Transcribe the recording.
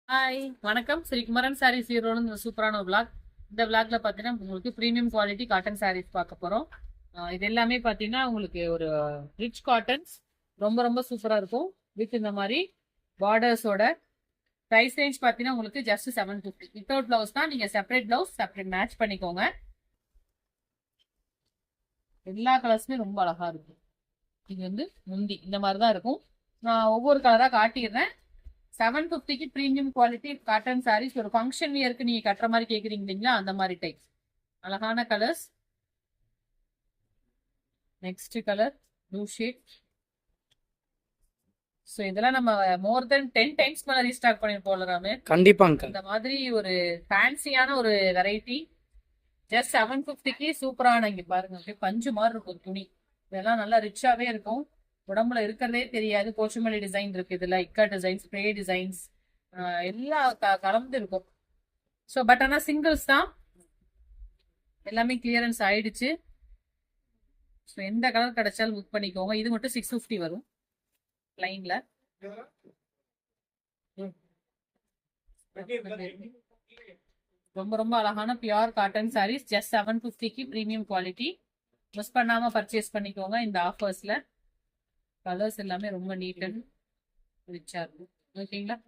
Hi வணக்கம். ஸ்ரீகுமரன் சாரீஸ் ஈரோடு சூப்பரான ஒரு vlog. இந்த vlogல பார்த்தீங்கன்னா உங்களுக்கு ப்ரீமியம் குவாலிட்டி காட்டன் சாரீஸ் பார்க்க போறோம். இது எல்லாமே பார்த்தீங்கன்னா உங்களுக்கு ஒரு ரிச் காட்டன்ஸ் ரொம்ப ரொம்ப சூப்பரா இருக்கும். வித் இந்த மாதிரி பார்டர்ஸோட ப்ரைஸ் ரேஞ்ச் பார்த்தீங்கன்னா உங்களுக்கு ஜஸ்ட் 750. வித்தவுட் பிளவுஸ் தான், நீங்க செப்பரேட் பிளவுஸ் செப்பரேட் மேட்ச் பண்ணிக்கோங்க. எல்லா கலர்ஸுமே ரொம்ப அழகா இருக்கும். இது வந்து முந்தி இந்த மாதிரி தான் இருக்கும். நான் ஒவ்வொரு கலரா காட்டிடுறேன். 750க்கு ப்ரீமியம் குவாலிட்டி காட்டன் சாரீஸ். ஒரு ஃபங்க்ஷன் வியருக்கு நீங்க கட்டுற மாதிரி கேக்குறீங்க இல்லைங்களா, அந்த மாதிரி டைப் அழகான colours. Next colour blue shade. So இதெல்லாம் நம்ம மோர் தென் 10 டைம்ஸ் மேல ரீஸ்டாக் பண்ணிருப்போம். கண்டிப்பாங்க. இந்த மாதிரி ஒரு ஃபேன்சியான ஒரு வெரைட்டி ஜஸ்ட் 750க்கு சூப்பரான. இங்க பாருங்க, அப்படியே பஞ்சு மாதிரி இருக்கும் துணி. இதெல்லாம் நல்லா ரிச்சாவே இருக்கும். உடம்புல இருக்கிறதே தெரியாது. கோச்சுமல்லி டிசைன் இருக்கு இதுல, இக்கா டிசைன்ஸ், ஸ்ப்ரே டிசைன்ஸ் எல்லாம் கலந்து இருக்கும். ஸோ பட் ஆனால் சிங்கிள்ஸ் தான், எல்லாமே கிளியரன்ஸ் ஆயிடுச்சு. ஸோ எந்த கலர் கிடைச்சாலும் புக் பண்ணிக்கோங்க. இது மட்டும் 650 வரும் லைன்ல. ரொம்ப ரொம்ப அழகான பியூர் காட்டன் சாரீஸ் ஜஸ்ட் 750க்கு ப்ரீமியம் குவாலிட்டி. மிஸ் பண்ணாம பர்ச்சேஸ் பண்ணிக்கோங்க இந்த ஆஃபர்ஸ்ல. கலர்ஸ் எல்லாமே ரொம்ப நீட் அண்ட் ரிச்சா இருக்கும். ஓகேங்களா?